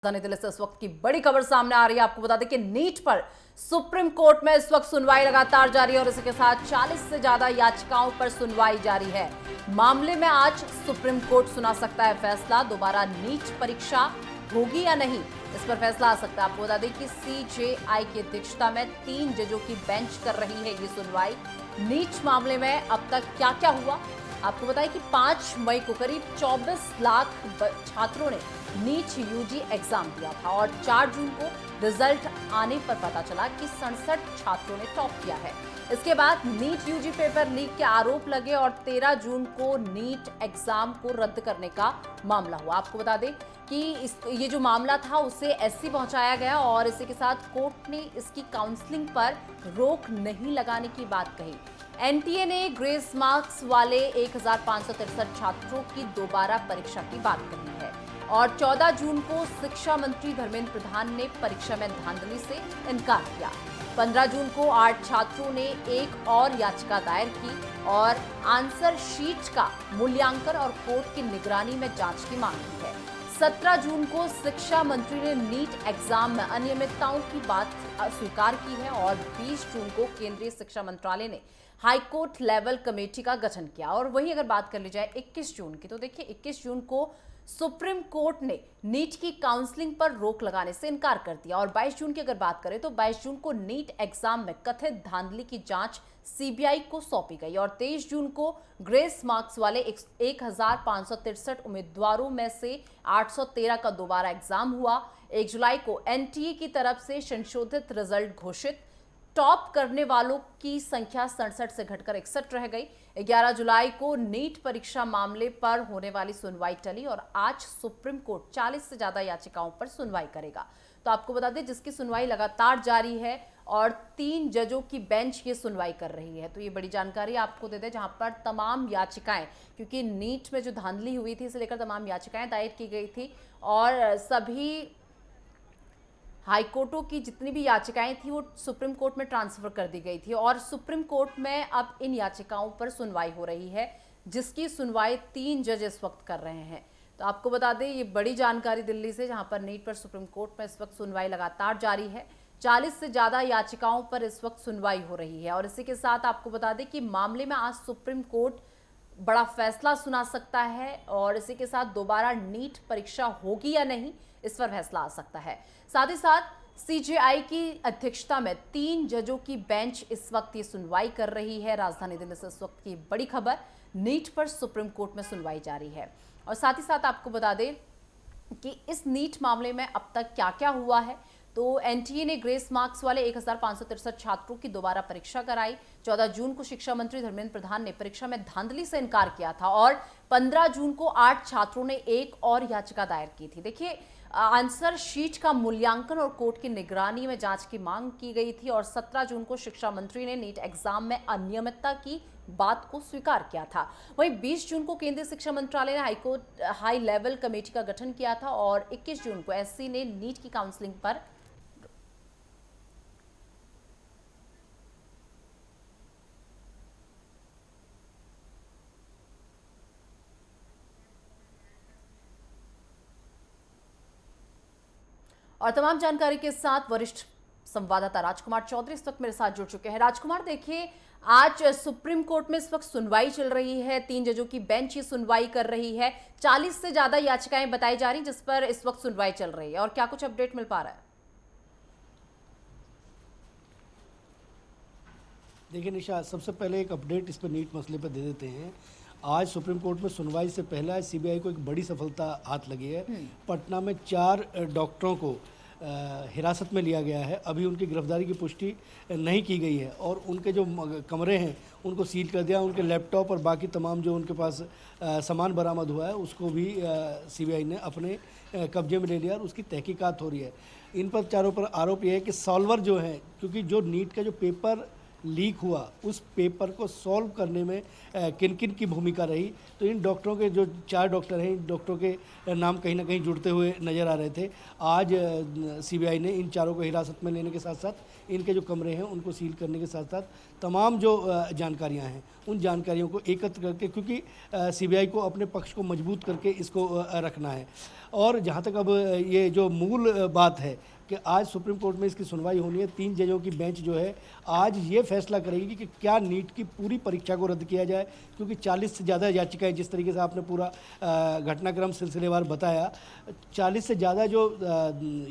राजधानी दिल्ली से इस वक्त की बड़ी खबर सामने आ रही है। आपको बता दें कि नीट पर सुप्रीम कोर्ट में इस वक्त सुनवाई लगातार जारी है और इसी के साथ 40 से ज्यादा याचिकाओं पर सुनवाई जारी है। मामले में आज सुप्रीम कोर्ट सुना सकता है फैसला, दोबारा नीट परीक्षा होगी या नहीं, इस पर फैसला आ सकता है। आपको बता दें कि सीजेआई की अध्यक्षता में 3 जजों की बेंच कर रही है ये सुनवाई। नीट मामले में अब तक क्या क्या हुआ, आपको बताएं कि 5 मई को करीब 24 लाख छात्रों ने नीट यूजी एग्जाम दिया था और 4 जून को रिजल्ट आने पर पता चला कि 67 छात्रों ने टॉप किया है। इसके बाद नीट यूजी पेपर लीक के आरोप लगे और 13 जून को नीट एग्जाम को रद्द करने का मामला हुआ। आपको बता दें कि ये जो मामला था उसे एससी पहुंचाया गया और इसी के साथ कोर्ट ने इसकी काउंसलिंग पर रोक नहीं लगाने की बात कही। एनटीए ने ग्रेस मार्क्स वाले 1563 छात्रों की दोबारा परीक्षा की बात कही है और 14 जून को शिक्षा मंत्री धर्मेंद्र प्रधान ने परीक्षा में धांधली से इनकार किया। 15 जून को 8 छात्रों ने एक और याचिका दायर की और आंसर शीट का मूल्यांकन और कोर्ट की निगरानी में जांच की मांग की है। 17 जून को शिक्षा मंत्री ने नीट एग्जाम में अनियमितताओं की बात स्वीकार की है और 20 जून को केंद्रीय शिक्षा मंत्रालय ने हाईकोर्ट लेवल कमेटी का गठन किया। और वहीं अगर बात कर ली जाए 21 जून की, तो देखिए 21 जून को सुप्रीम कोर्ट ने नीट की काउंसलिंग पर रोक लगाने से इनकार कर दिया और 22 जून की अगर बात करें तो 22 जून को नीट एग्जाम में कथित धांधली की जांच सीबीआई को सौंपी गई और 23 जून को ग्रेस मार्क्स वाले 1563 उम्मीदवारों में से 813 का दोबारा एग्जाम हुआ। 1 जुलाई को एनटीए की तरफ से संशोधित रिजल्ट घोषित, टॉप करने वालों की संख्या 67 से घटकर 61 रह गई। 11 जुलाई को नीट परीक्षा मामले पर होने वाली सुनवाई टली और आज सुप्रीम कोर्ट 40 से ज्यादा याचिकाओं पर सुनवाई करेगा। तो आपको बता दें जिसकी सुनवाई लगातार जारी है और 3 जजों की बेंच ये सुनवाई कर रही है। तो ये बड़ी जानकारी आपको दे दें, जहां पर तमाम याचिकाएं, क्योंकि नीट में जो धांधली हुई थी इसे लेकर तमाम याचिकाएं दायर की गई थी और सभी हाईकोर्टों की जितनी भी याचिकाएं थी वो सुप्रीम कोर्ट में ट्रांसफर कर दी गई थी और सुप्रीम कोर्ट में अब इन याचिकाओं पर सुनवाई हो रही है, जिसकी सुनवाई 3 जज इस वक्त कर रहे हैं। तो आपको बता दें ये बड़ी जानकारी दिल्ली से, जहां पर नीट पर सुप्रीम कोर्ट में इस वक्त सुनवाई लगातार जारी है। 40 से ज्यादा याचिकाओं पर इस वक्त सुनवाई हो रही है और इसी के साथ आपको बता दें कि मामले में आज सुप्रीम कोर्ट बड़ा फैसला सुना सकता है और इसी के साथ दोबारा नीट परीक्षा होगी या नहीं, इस पर फैसला आ सकता है। साथ ही साथ सीजेआई की अध्यक्षता में 3 जजों की बेंच इस वक्त ये सुनवाई कर रही है। राजधानी दिल्ली से इस वक्त की बड़ी खबर, नीट पर सुप्रीम कोर्ट में सुनवाई जारी है। और साथ ही साथ आपको बता दें कि इस नीट मामले में अब तक क्या क्या हुआ है। तो एनटीए ने ग्रेस मार्क्स वाले 1563 छात्रों की दोबारा परीक्षा कराई। 14 जून को शिक्षा मंत्री धर्मेंद्र प्रधान ने परीक्षा में धांधली से इनकार किया था और 15 जून को 8 छात्रों ने एक और याचिका दायर की थी। देखिए आंसर शीट का मूल्यांकन और कोर्ट की निगरानी में जांच की मांग की गई थी और 17 जून को शिक्षा मंत्री ने नीट एग्जाम में अनियमितता की बात को स्वीकार किया था। वहीं 20 जून को केंद्रीय शिक्षा मंत्रालय ने हाईकोर्ट हाई लेवल कमेटी का गठन किया था और 21 जून को एससी ने नीट की काउंसलिंग पर और तमाम जानकारी के साथ वरिष्ठ संवाददाता राजकुमार चौधरी इस वक्त मेरे साथ जुड़ चुके हैं। राजकुमार, देखिए आज सुप्रीम कोर्ट में इस वक्त सुनवाई चल रही है, 3 जजों की बेंच ये सुनवाई कर रही है। 40 से ज्यादा याचिकाएं बताई जा रही जिस पर इस वक्त सुनवाई चल रही है और क्या कुछ अपडेट मिल पा रहा है? देखिए निशा, सबसे पहले एक अपडेट इस पर नीट मसले पर दे देते हैं। आज सुप्रीम कोर्ट में सुनवाई से पहले सीबीआई को एक बड़ी सफलता हाथ लगी है। पटना में 4 डॉक्टरों को हिरासत में लिया गया है। अभी उनकी गिरफ्तारी की पुष्टि नहीं की गई है और उनके जो कमरे हैं उनको सील कर दिया। उनके लैपटॉप और बाकी तमाम जो उनके पास सामान बरामद हुआ है उसको भी सीबीआई ने अपने कब्जे में ले लिया और उसकी तहकीकात हो रही है। इन पर चारों पर आरोप यह है कि सॉल्वर जो है, क्योंकि जो नीट का जो पेपर लीक हुआ उस पेपर को सॉल्व करने में किन किन की भूमिका रही। तो इन डॉक्टरों के जो 4 डॉक्टर हैं, इन डॉक्टरों के नाम कहीं ना कहीं जुड़ते हुए नज़र आ रहे थे। आज सीबीआई ने इन चारों को हिरासत में लेने के साथ साथ इनके जो कमरे हैं उनको सील करने के साथ साथ तमाम जो जानकारियां हैं उन जानकारियों को एकत्र करके, क्योंकि सीबीआई को अपने पक्ष को मजबूत करके इसको रखना है। और जहां तक अब ये जो मूल बात है कि आज सुप्रीम कोर्ट में इसकी सुनवाई होनी है, 3 जजों की बेंच जो है आज ये फैसला करेगी कि क्या नीट की पूरी परीक्षा को रद्द किया जाए, क्योंकि 40 से ज़्यादा याचिकाएं, जिस तरीके से आपने पूरा घटनाक्रम सिलसिलेवार बताया, 40 से ज़्यादा जो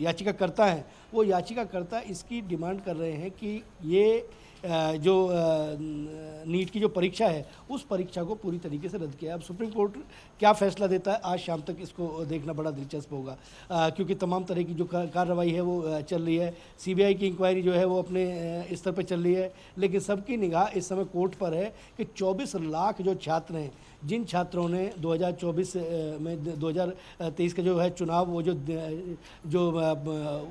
याचिकाकर्ता हैं वो याचिकाकर्ता इसकी डिमांड कर रहे हैं कि ये जो नीट की जो परीक्षा है उस परीक्षा को पूरी तरीके से रद्द किया। अब सुप्रीम कोर्ट क्या फैसला देता है आज शाम तक इसको देखना बड़ा दिलचस्प होगा, क्योंकि तमाम तरह की जो कार्रवाई है वो चल रही है। सीबीआई की इंक्वायरी जो है वो अपने स्तर पर चल रही है, लेकिन सबकी निगाह इस समय कोर्ट पर है कि 24 लाख जो छात्र हैं, जिन छात्रों ने 2024 में 2023 का जो है चुनाव, वो जो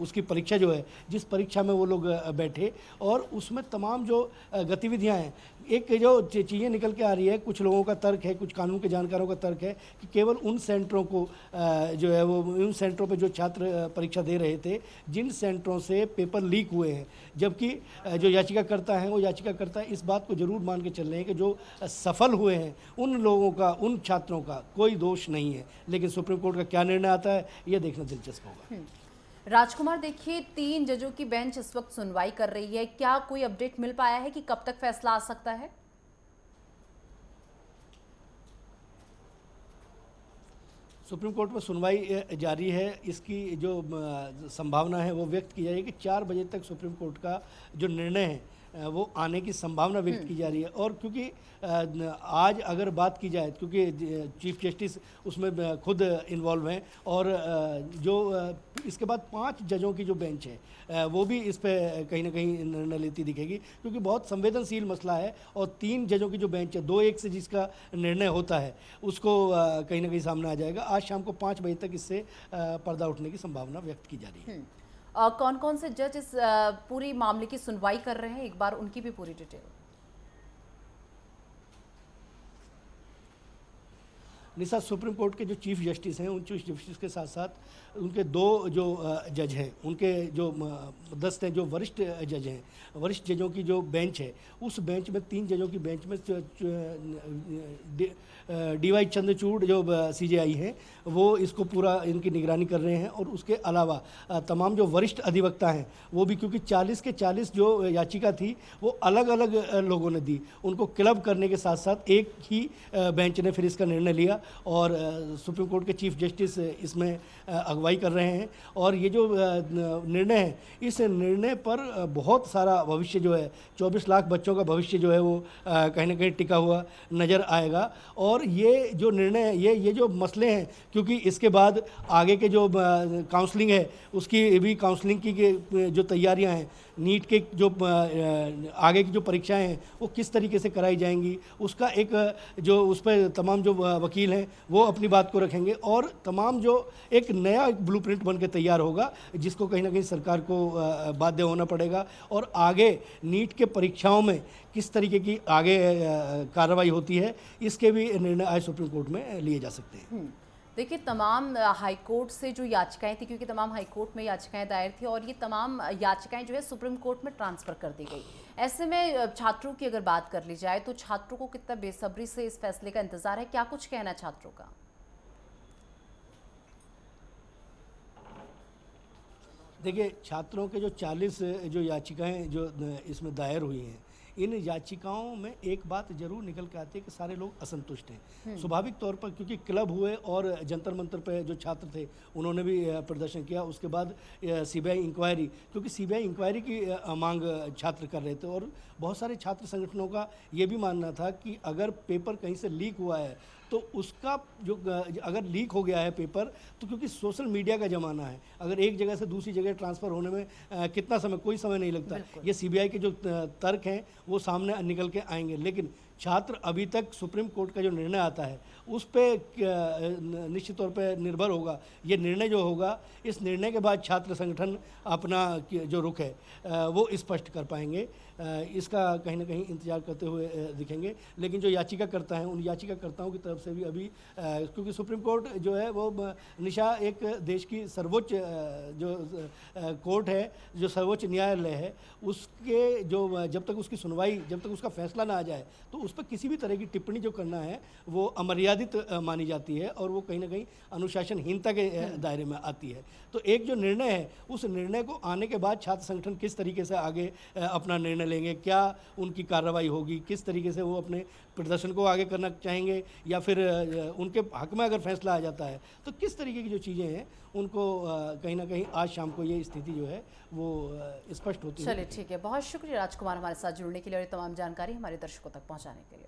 उसकी परीक्षा जो है, जिस परीक्षा में वो लोग बैठे, और उसमें तमाम जो गतिविधियां हैं, एक जो चीज़ें निकल के आ रही है, कुछ लोगों का तर्क है, कुछ कानून के जानकारों का तर्क है कि केवल उन सेंटरों को जो है वो उन सेंटरों पे जो छात्र परीक्षा दे रहे थे जिन सेंटरों से पेपर लीक हुए हैं, जबकि जो याचिकाकर्ता हैं वो याचिकाकर्ता इस बात को जरूर मान के चल रहे हैं कि जो सफल हुए हैं उन लोगों का, उन छात्रों का कोई दोष नहीं है। लेकिन सुप्रीम कोर्ट का क्या निर्णय आता है ये देखना दिलचस्प होगा। राजकुमार, देखिए 3 जजों की बेंच इस वक्त सुनवाई कर रही है, क्या कोई अपडेट मिल पाया है कि कब तक फैसला आ सकता है? सुप्रीम कोर्ट में सुनवाई जारी है। इसकी जो संभावना है वो व्यक्त की जा रही है कि 4 बजे तक सुप्रीम कोर्ट का जो निर्णय है वो आने की संभावना व्यक्त की जा रही है। और क्योंकि आज अगर बात की जाए, क्योंकि चीफ जस्टिस उसमें खुद इन्वॉल्व हैं, और जो इसके बाद 5 जजों की जो बेंच है वो भी इस पे कहीं ना कहीं निर्णय लेती दिखेगी, क्योंकि बहुत संवेदनशील मसला है। और 3 जजों की जो बेंच है, 2-1 से जिसका निर्णय होता है उसको कहीं ना कहीं सामने आ जाएगा। आज शाम को 5 बजे तक इससे पर्दा उठने की संभावना व्यक्त की जा रही है। कौन कौन से जज इस पूरी मामले की सुनवाई कर रहे हैं, एक बार उनकी भी पूरी डिटेल। निशा, सुप्रीम कोर्ट के जो चीफ जस्टिस हैं, उन चीफ जस्टिस के साथ साथ उनके 2 जो जज हैं, उनके जो 10 हैं जो वरिष्ठ जज हैं, वरिष्ठ जजों की जो बेंच है, उस बेंच में 3 जजों की बेंच में DY चंद्रचूड़ जो CJI हैं वो इसको पूरा इनकी निगरानी कर रहे हैं। और उसके अलावा तमाम जो वरिष्ठ अधिवक्ता हैं वो भी, क्योंकि 40 के 40 जो याचिका थी वो अलग अलग लोगों ने दी, उनको क्लब करने के साथ साथ एक ही बेंच ने फिर इसका निर्णय लिया, और सुप्रीम कोर्ट के चीफ जस्टिस इसमें अगुवाई कर रहे हैं। और ये जो निर्णय है, इस निर्णय पर बहुत सारा भविष्य जो है, 24 लाख बच्चों का भविष्य जो है वो कहीं ना कहीं टिका हुआ नज़र आएगा। और ये जो निर्णय है, ये जो मसले हैं, क्योंकि इसके बाद आगे के जो काउंसलिंग है उसकी भी, काउंसलिंग की जो तैयारियां हैं, नीट के जो आगे की जो परीक्षाएं हैं वो किस तरीके से कराई जाएंगी, उसका एक जो उस पर तमाम जो वकील हैं वो अपनी बात को रखेंगे, और तमाम जो एक नया ब्लूप्रिंट बन के तैयार होगा जिसको कहीं ना कहीं सरकार को बाध्य होना पड़ेगा। और आगे नीट के परीक्षाओं में किस तरीके की आगे कार्रवाई होती है, इसके भी निर्णय आज सुप्रीम कोर्ट में लिए जा सकते हैं। देखिए, तमाम हाईकोर्ट से जो याचिकाएं थी, क्योंकि तमाम हाईकोर्ट में याचिकाएं दायर थी, और ये तमाम याचिकाएं जो है सुप्रीम कोर्ट में ट्रांसफ़र कर दी गई। ऐसे में छात्रों की अगर बात कर ली जाए तो छात्रों को कितना बेसब्री से इस फैसले का इंतजार है, क्या कुछ कहना है छात्रों का? देखिए, छात्रों के जो 40 जो याचिकाएं जो इसमें दायर हुई हैं, इन याचिकाओं में एक बात जरूर निकल के आती है कि सारे लोग असंतुष्ट हैं। स्वाभाविक तौर पर, क्योंकि क्लब हुए और जंतर मंतर पे जो छात्र थे उन्होंने भी प्रदर्शन किया। उसके बाद सीबीआई इंक्वायरी, क्योंकि सीबीआई इंक्वायरी की मांग छात्र कर रहे थे, और बहुत सारे छात्र संगठनों का ये भी मानना था कि अगर पेपर कहीं से लीक हुआ है तो उसका जो, अगर लीक हो गया है पेपर, तो क्योंकि सोशल मीडिया का ज़माना है, अगर एक जगह से दूसरी जगह ट्रांसफ़र होने में कितना समय, कोई समय नहीं लगता। ये सीबीआई के जो तर्क हैं वो सामने निकल के आएंगे। लेकिन छात्र अभी तक सुप्रीम कोर्ट का जो निर्णय आता है उस पर निश्चित तौर पे निर्भर होगा। ये निर्णय जो होगा, इस निर्णय के बाद छात्र संगठन अपना जो रुख है वो स्पष्ट कर पाएंगे। इसका कहीं ना कहीं इंतजार करते हुए दिखेंगे। लेकिन जो याचिकाकर्ता हैं, उन याचिकाकर्ताओं की तरफ से भी अभी क्योंकि सुप्रीम कोर्ट जो है वो निशा एक देश की सर्वोच्च जो कोर्ट है, जो सर्वोच्च न्यायालय है, उसके जो जब तक उसकी सुनवाई, जब तक उसका फैसला ना आ जाए तो उस पर किसी भी तरह की टिप्पणी जो करना है वो अमर्यादित मानी जाती है और वो कहीं ना कहीं अनुशासनहीनता के दायरे में आती है। तो एक जो निर्णय है, उस निर्णय को आने के बाद छात्र संगठन किस तरीके से आगे अपना निर्णय लेंगे, क्या उनकी कार्रवाई होगी, किस तरीके से वो अपने प्रदर्शन को आगे करना चाहेंगे, या फिर उनके हक में अगर फैसला आ जाता है तो किस तरीके की जो चीज़ें हैं उनको कहीं ना कहीं आज शाम को ये स्थिति जो है वो स्पष्ट होती है। चलिए ठीक है, बहुत शुक्रिया राजकुमार हमारे साथ जुड़ने के लिए और ये तमाम जानकारी हमारे दर्शकों तक पहुंचाने के लिए।